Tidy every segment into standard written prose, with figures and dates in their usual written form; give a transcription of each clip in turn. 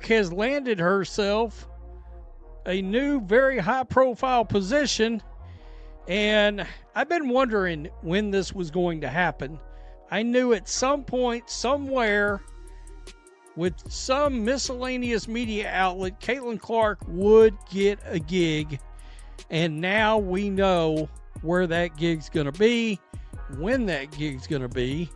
has landed herself a new, very high-profile position, and I've been wondering when this was going to happen. I knew at some point, somewhere, with some miscellaneous media outlet, Caitlin Clark would get a gig, and now we know where that gig's going to be, when that gig's going to be,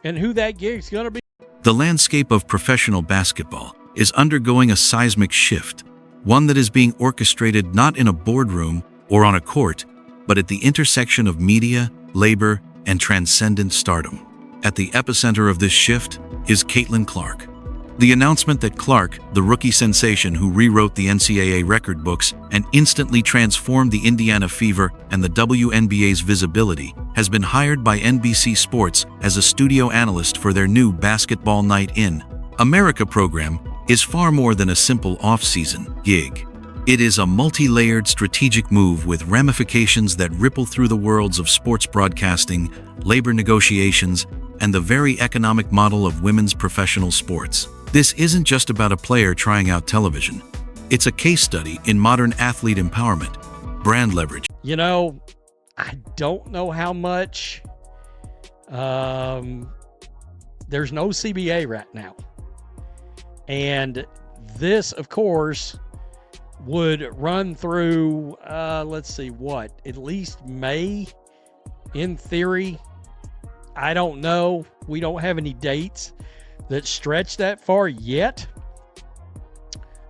and who that gig's going to be. The landscape of professional basketball is undergoing a seismic shift, one that is being orchestrated not in a boardroom or on a court, but at the intersection of media, labor, and transcendent stardom. At the epicenter of this shift is Caitlin Clark. The announcement that Clark, the rookie sensation who rewrote the NCAA record books and instantly transformed the Indiana Fever and the WNBA's visibility, has been hired by NBC Sports as a studio analyst for their new Basketball Night in America program, is far more than a simple off-season gig. It is a multi-layered strategic move with ramifications that ripple through the worlds of sports broadcasting, labor negotiations, and the very economic model of women's professional sports. This isn't just about a player trying out television. It's a case study in modern athlete empowerment, brand leverage. You know, I don't know how much. There's no CBA right now. And this, of course, would run through, let's see, at least May, in theory. I don't know. We don't have any dates that stretch that far yet.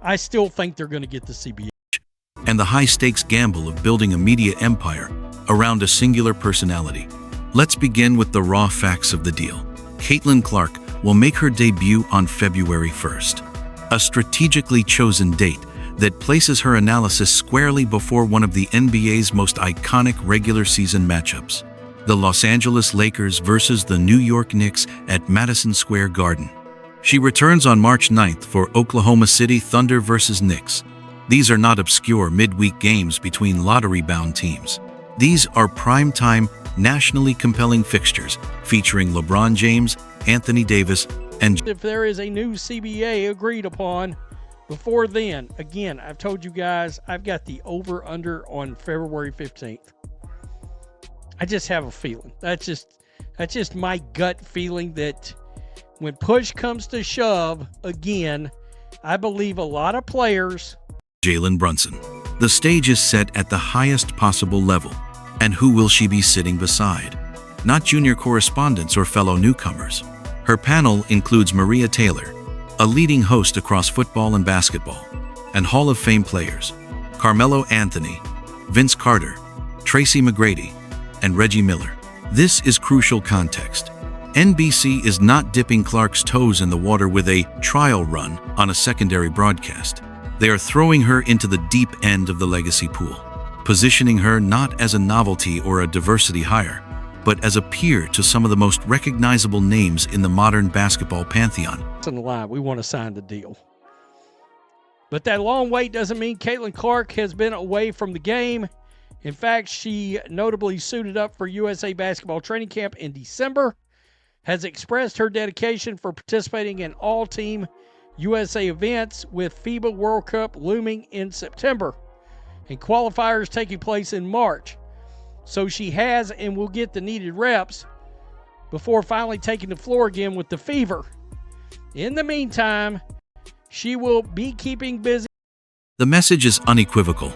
I still think they're going to get the CBA. And the high-stakes gamble of building a media empire around a singular personality. Let's begin with the raw facts of the deal. Caitlin Clark will make her debut on February 1st, a strategically chosen date that places her analysis squarely before one of the NBA's most iconic regular season matchups, the Los Angeles Lakers versus the New York Knicks at Madison Square Garden. She returns on March 9th for Oklahoma City Thunder versus Knicks. These are not obscure midweek games between lottery-bound teams. These are prime-time, nationally compelling fixtures featuring LeBron James, Anthony Davis, and... If there is a new CBA agreed upon before then, again, I've told you guys, I've got the over-under on February 15th. I just have a feeling. That's just my gut feeling that when push comes to shove, again, I believe a lot of players. Jalen Brunson. The stage is set at the highest possible level. And who will she be sitting beside? Not junior correspondents or fellow newcomers. Her panel includes Maria Taylor, a leading host across football and basketball, and Hall of Fame players Carmelo Anthony, Vince Carter, Tracy McGrady, and Reggie Miller. This is crucial context. NBC is not dipping Clark's toes in the water with a trial run on a secondary broadcast. They are throwing her into the deep end of the legacy pool, positioning her not as a novelty or a diversity hire, but as a peer to some of the most recognizable names in the modern basketball pantheon. It's on the line. We want to sign the deal. But that long wait doesn't mean Caitlin Clark has been away from the game. In fact, she notably suited up for USA Basketball Training Camp in December, has expressed her dedication for participating in all-team USA events with FIBA World Cup looming in September and qualifiers taking place in March. So she has and will get the needed reps before finally taking the floor again with the Fever. In the meantime, she will be keeping busy. The message is unequivocal.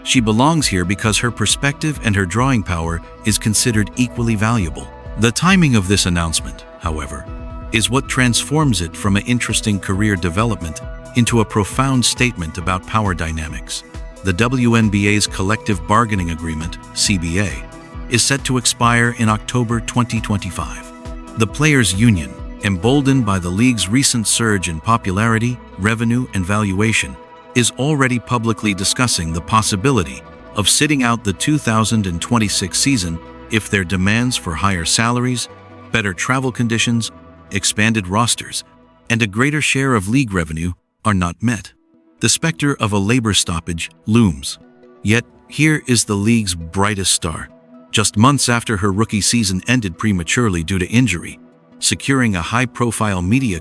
She belongs here because her perspective and her drawing power is considered equally valuable. The timing of this announcement, however, is what transforms it from an interesting career development into a profound statement about power dynamics. The WNBA's Collective Bargaining Agreement, CBA, is set to expire in October 2025. The Players' Union, emboldened by the league's recent surge in popularity, revenue, and valuation, is already publicly discussing the possibility of sitting out the 2026 season if their demands for higher salaries, better travel conditions, expanded rosters, and a greater share of league revenue are not met. The specter of a labor stoppage looms. Yet, here is the league's brightest star. Just months after her rookie season ended prematurely due to injury, securing a high-profile media.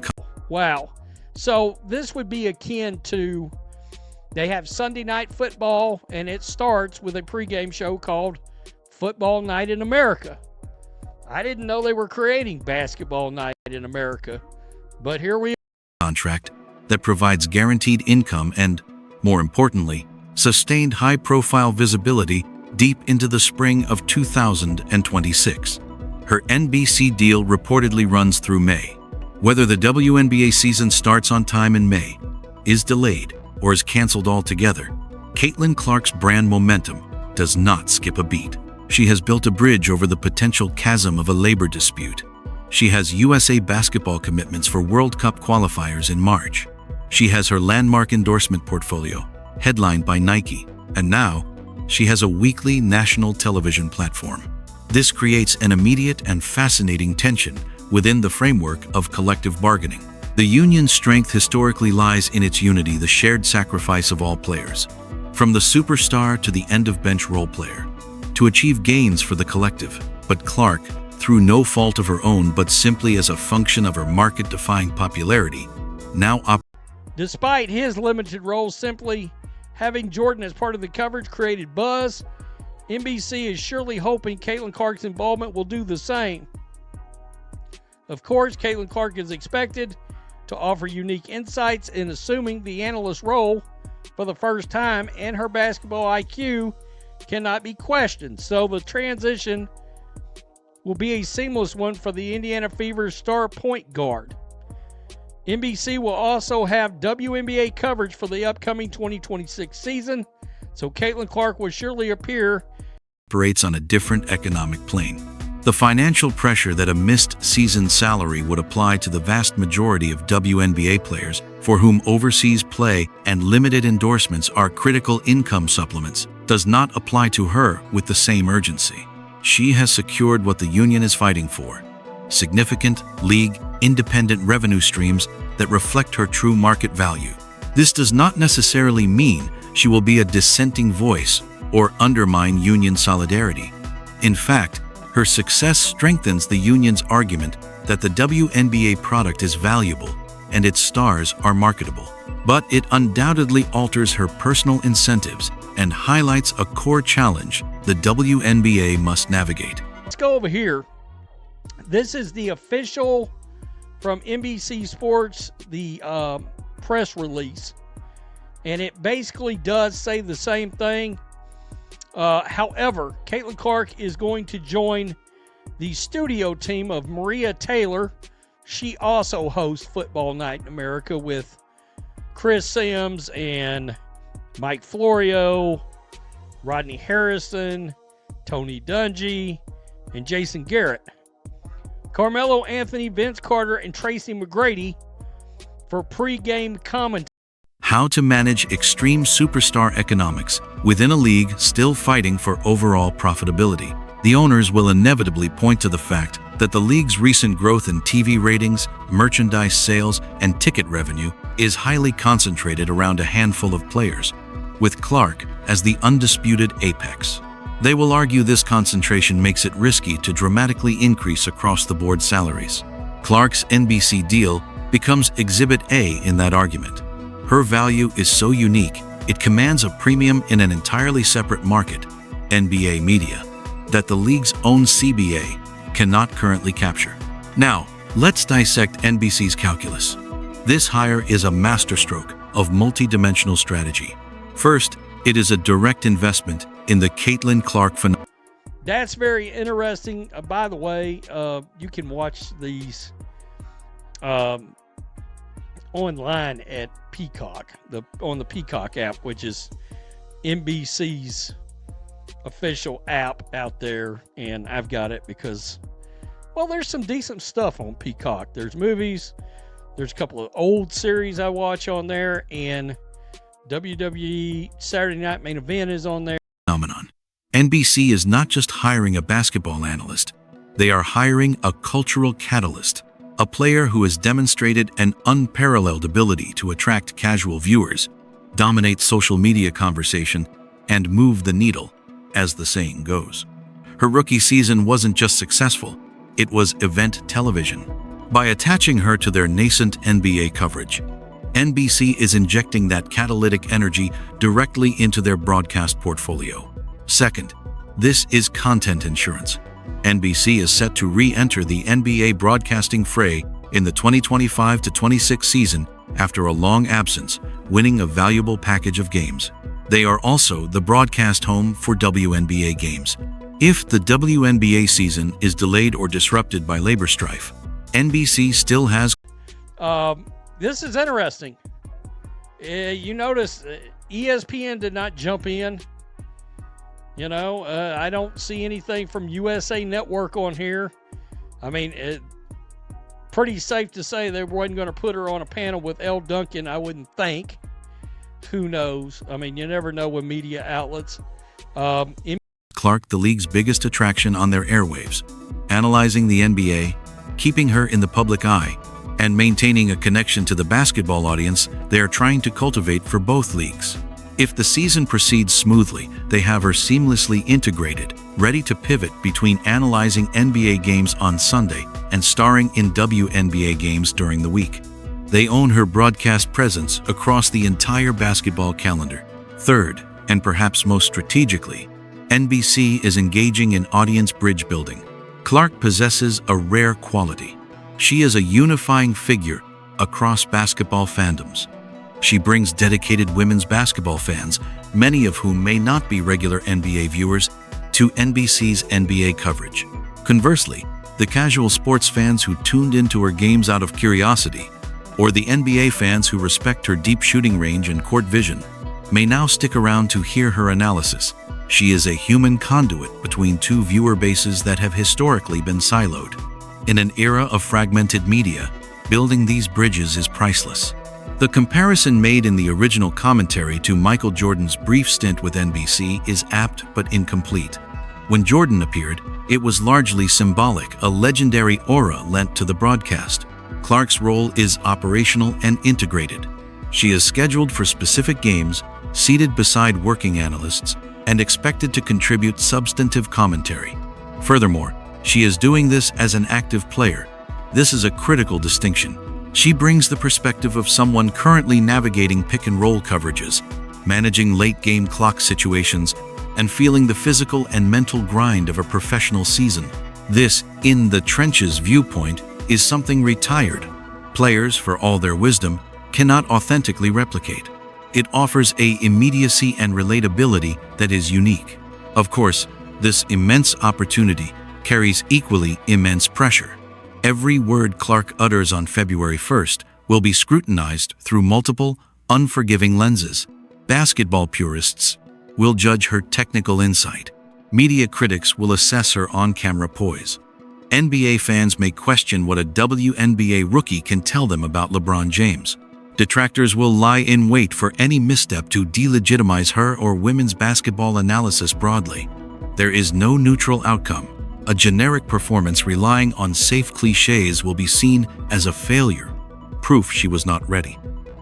Wow. So this would be akin to, they have Sunday Night Football, and it starts with a pregame show called Football Night in America. I didn't know they were creating Basketball Night in America, but here we are. Contract that provides guaranteed income and, more importantly, sustained high-profile visibility deep into the spring of 2026. Her NBC deal reportedly runs through May. Whether the WNBA season starts on time in May, is delayed, or is canceled altogether, Caitlin Clark's brand momentum does not skip a beat. She has built a bridge over the potential chasm of a labor dispute. She has USA basketball commitments for World Cup qualifiers in March. She has her landmark endorsement portfolio, headlined by Nike, and now, she has a weekly national television platform. This creates an immediate and fascinating tension within the framework of collective bargaining. The union's strength historically lies in its unity, the shared sacrifice of all players, from the superstar to the end-of-bench role player, to achieve gains for the collective. But Clark, through no fault of her own but simply as a function of her market-defying popularity, now Despite his limited role, simply having Jordan as part of the coverage created buzz. NBC is surely hoping Caitlin Clark's involvement will do the same. Of course, Caitlin Clark is expected to offer unique insights in assuming the analyst role for the first time, and her basketball IQ cannot be questioned. So the transition will be a seamless one for the Indiana Fever's star point guard. NBC will also have WNBA coverage for the upcoming 2026 season, so Caitlin Clark will surely appear. Operates on a different economic plane. The financial pressure that a missed season salary would apply to the vast majority of WNBA players, for whom overseas play and limited endorsements are critical income supplements, does not apply to her with the same urgency. She has secured what the union is fighting for: significant, league-independent revenue streams that reflect her true market value. This does not necessarily mean she will be a dissenting voice or undermine union solidarity. In fact, her success strengthens the union's argument that the WNBA product is valuable and its stars are marketable. But it undoubtedly alters her personal incentives and highlights a core challenge the WNBA must navigate. Let's go over here. This is the official from NBC Sports, the press release. And it basically does say the same thing. However, Caitlin Clark is going to join the studio team of Maria Taylor. She also hosts Football Night in America with Chris Sims and Mike Florio, Rodney Harrison, Tony Dungy, and Jason Garrett. Carmelo Anthony, Vince Carter, and Tracy McGrady for pre-game commentary. How to manage extreme superstar economics within a league still fighting for overall profitability. The owners will inevitably point to the fact that the league's recent growth in TV ratings, merchandise sales, and ticket revenue is highly concentrated around a handful of players, with Clark as the undisputed apex. They will argue this concentration makes it risky to dramatically increase across-the-board salaries. Clark's NBC deal becomes Exhibit A in that argument. Her value is so unique, it commands a premium in an entirely separate market, NBA media, that the league's own CBA cannot currently capture. Now, let's dissect NBC's calculus. This hire is a masterstroke of multi-dimensional strategy. First, it is a direct investment in the Caitlin Clark phenomenon. That's very interesting. By the way, you can watch these online at Peacock, on the Peacock app, which is NBC's official app out there, and I've got it because, well, there's some decent stuff on Peacock. There's movies, there's a couple of old series I watch on there, and WWE Saturday Night Main Event is on there. NBC is not just hiring a basketball analyst, they are hiring a cultural catalyst, a player who has demonstrated an unparalleled ability to attract casual viewers, dominate social media conversation, and move the needle, as the saying goes. Her rookie season wasn't just successful, it was event television. By attaching her to their nascent NBA coverage, NBC is injecting that catalytic energy directly into their broadcast portfolio. Second, this is content insurance. NBC is set to re-enter the NBA broadcasting fray in the 2025-26 season after a long absence, winning a valuable package of games. They are also the broadcast home for WNBA games. If the WNBA season is delayed or disrupted by labor strife, NBC still has... This is interesting. You notice ESPN did not jump in. I don't see anything from USA Network on here. I mean, pretty safe to say they wasn't going to put her on a panel with Elle Duncan, I wouldn't think. Who knows? I mean, you never know with media outlets. Clark, the league's biggest attraction on their airwaves, analyzing the NBA, keeping her in the public eye, and maintaining a connection to the basketball audience they are trying to cultivate for both leagues. If the season proceeds smoothly, they have her seamlessly integrated, ready to pivot between analyzing NBA games on Sunday and starring in WNBA games during the week. They own her broadcast presence across the entire basketball calendar. Third, and perhaps most strategically, NBC is engaging in audience bridge building. Clark possesses a rare quality. She is a unifying figure across basketball fandoms. She brings dedicated women's basketball fans, many of whom may not be regular NBA viewers, to NBC's NBA coverage. Conversely, the casual sports fans who tuned into her games out of curiosity, or the NBA fans who respect her deep shooting range and court vision, may now stick around to hear her analysis. She is a human conduit between two viewer bases that have historically been siloed. In an era of fragmented media, building these bridges is priceless. The comparison made in the original commentary to Michael Jordan's brief stint with NBC is apt but incomplete. When Jordan appeared, it was largely symbolic, a legendary aura lent to the broadcast. Clark's role is operational and integrated. She is scheduled for specific games, seated beside working analysts, and expected to contribute substantive commentary. Furthermore, she is doing this as an active player. This is a critical distinction. She brings the perspective of someone currently navigating pick-and-roll coverages, managing late-game clock situations, and feeling the physical and mental grind of a professional season. This in-the-trenches viewpoint is something retired players, for all their wisdom, cannot authentically replicate. It offers an immediacy and relatability that is unique. Of course, this immense opportunity carries equally immense pressure. Every word Clark utters on February 1st will be scrutinized through multiple, unforgiving lenses. Basketball purists will judge her technical insight. Media critics will assess her on-camera poise. NBA fans may question what a WNBA rookie can tell them about LeBron James. Detractors will lie in wait for any misstep to delegitimize her or women's basketball analysis broadly. There is no neutral outcome. A generic performance relying on safe cliches will be seen as a failure, proof she was not ready.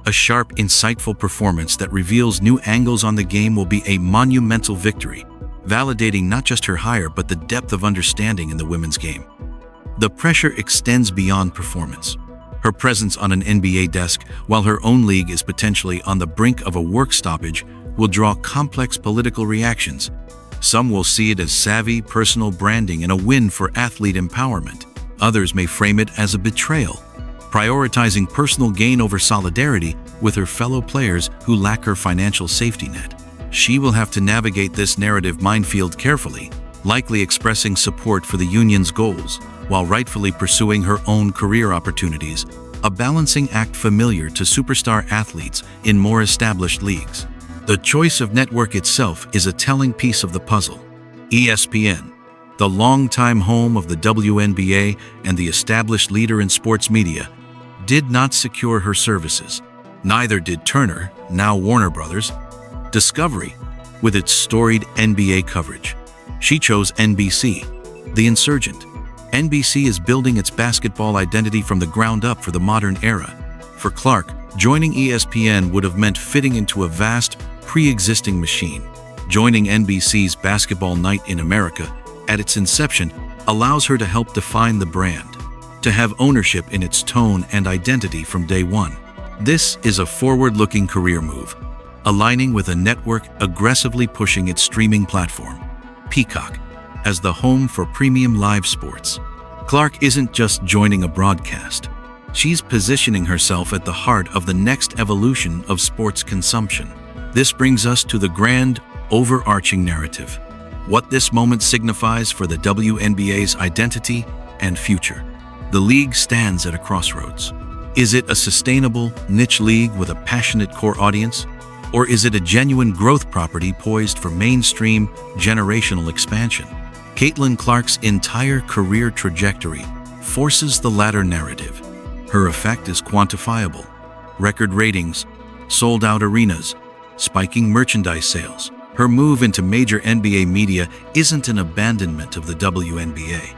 A sharp, insightful performance that reveals new angles on the game will be a monumental victory, validating not just her hire but the depth of understanding in the women's game. The pressure extends beyond performance. Her presence on an NBA desk, while her own league is potentially on the brink of a work stoppage, will draw complex political reactions. Some will see it as savvy personal branding and a win for athlete empowerment. Others may frame it as a betrayal, prioritizing personal gain over solidarity with her fellow players who lack her financial safety net. She will have to navigate this narrative minefield carefully, likely expressing support for the union's goals, while rightfully pursuing her own career opportunities, a balancing act familiar to superstar athletes in more established leagues. The choice of network itself is a telling piece of the puzzle. ESPN, the longtime home of the WNBA and the established leader in sports media, did not secure her services. Neither did Turner, now Warner Brothers. Discovery, with its storied NBA coverage. She chose NBC, the insurgent. NBC is building its basketball identity from the ground up for the modern era. For Clark, joining ESPN would have meant fitting into a vast, pre-existing machine. Joining NBC's Basketball Night in America at its inception allows her to help define the brand, to have ownership in its tone and identity from day one. This is a forward-looking career move, aligning with a network aggressively pushing its streaming platform, Peacock, as the home for premium live sports. Clark isn't just joining a broadcast. She's positioning herself at the heart of the next evolution of sports consumption. This brings us to the grand, overarching narrative, what this moment signifies for the WNBA's identity and future. The league stands at a crossroads. Is it a sustainable, niche league with a passionate core audience? Or is it a genuine growth property poised for mainstream, generational expansion? Caitlin Clark's entire career trajectory forces the latter narrative. Her effect is quantifiable. Record ratings, sold-out arenas, spiking merchandise sales. Her move into major NBA media isn't an abandonment of the WNBA.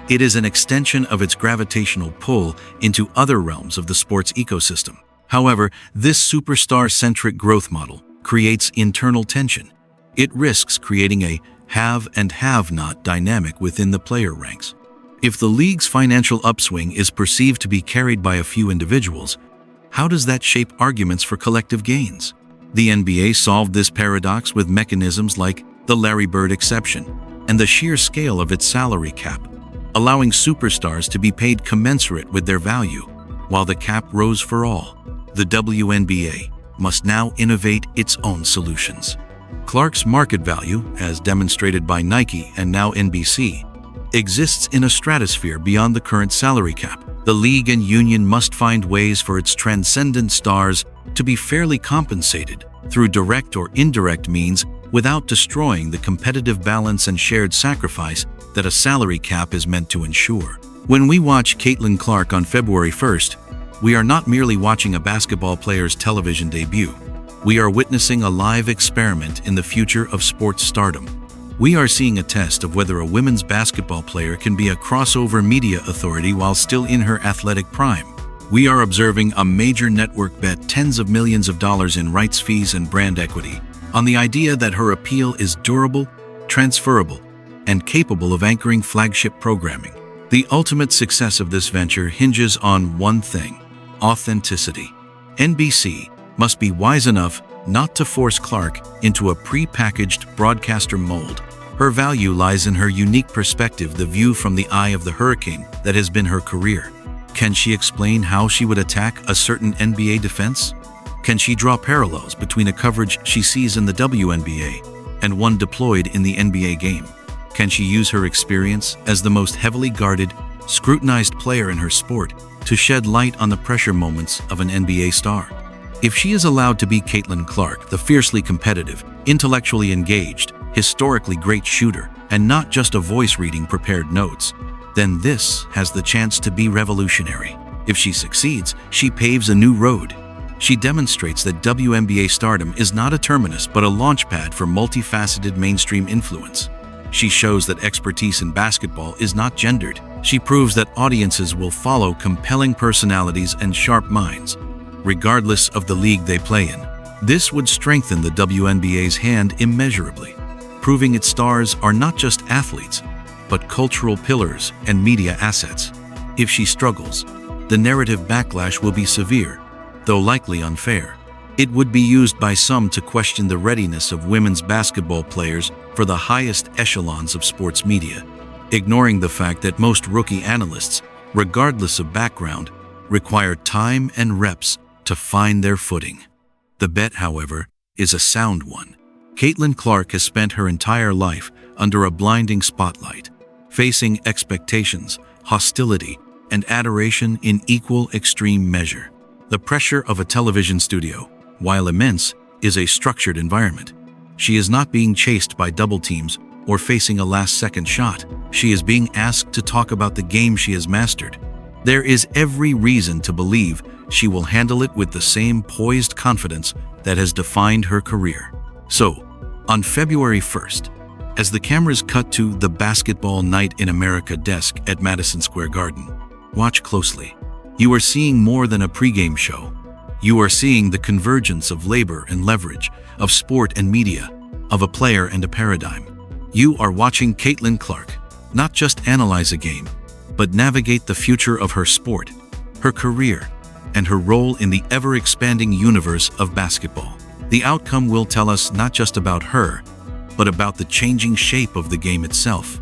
It is an extension of its gravitational pull into other realms of the sports ecosystem. However, this superstar-centric growth model creates internal tension. It risks creating a have and have-not dynamic within the player ranks. If the league's financial upswing is perceived to be carried by a few individuals, how does that shape arguments for collective gains? The NBA solved this paradox with mechanisms like the Larry Bird exception and the sheer scale of its salary cap, allowing superstars to be paid commensurate with their value, while the cap rose for all. The WNBA must now innovate its own solutions. Clark's market value, as demonstrated by Nike and now NBC, exists in a stratosphere beyond the current salary cap. The league and union must find ways for its transcendent stars to be fairly compensated through direct or indirect means without destroying the competitive balance and shared sacrifice that a salary cap is meant to ensure. When we watch Caitlin Clark on February 1st, we are not merely watching a basketball player's television debut. We are witnessing a live experiment in the future of sports stardom. We are seeing a test of whether a women's basketball player can be a crossover media authority while still in her athletic prime. We are observing a major network bet tens of millions of dollars in rights fees and brand equity on the idea that her appeal is durable, transferable, and capable of anchoring flagship programming. The ultimate success of this venture hinges on one thing: authenticity. NBC must be wise enough not to force Clark into a pre-packaged broadcaster mold. Her value lies in her unique perspective, the view from the eye of the hurricane that has been her career. Can she explain how she would attack a certain NBA defense? Can she draw parallels between a coverage she sees in the WNBA and one deployed in the NBA game? Can she use her experience as the most heavily guarded, scrutinized player in her sport to shed light on the pressure moments of an NBA star? If she is allowed to be Caitlin Clark, the fiercely competitive, intellectually engaged, historically great shooter, and not just a voice reading prepared notes, then this has the chance to be revolutionary. If she succeeds, she paves a new road. She demonstrates that WNBA stardom is not a terminus but a launchpad for multifaceted mainstream influence. She shows that expertise in basketball is not gendered. She proves that audiences will follow compelling personalities and sharp minds, regardless of the league they play in. This would strengthen the WNBA's hand immeasurably, proving its stars are not just athletes, but cultural pillars and media assets. If she struggles, the narrative backlash will be severe, though likely unfair. It would be used by some to question the readiness of women's basketball players for the highest echelons of sports media, ignoring the fact that most rookie analysts, regardless of background, require time and reps to find their footing. The bet, however, is a sound one. Caitlin Clark has spent her entire life under a blinding spotlight, facing expectations, hostility, and adoration in equal extreme measure. The pressure of a television studio, while immense, is a structured environment. She is not being chased by double teams or facing a last-second shot. She is being asked to talk about the game she has mastered. There is every reason to believe she will handle it with the same poised confidence that has defined her career. So, on February 1st, as the cameras cut to the Basketball Night in America desk at Madison Square Garden, watch closely. You are seeing more than a pregame show. You are seeing the convergence of labor and leverage, of sport and media, of a player and a paradigm. You are watching Caitlin Clark not just analyze a game, but navigate the future of her sport, her career, and her role in the ever-expanding universe of basketball. The outcome will tell us not just about her, but about the changing shape of the game itself.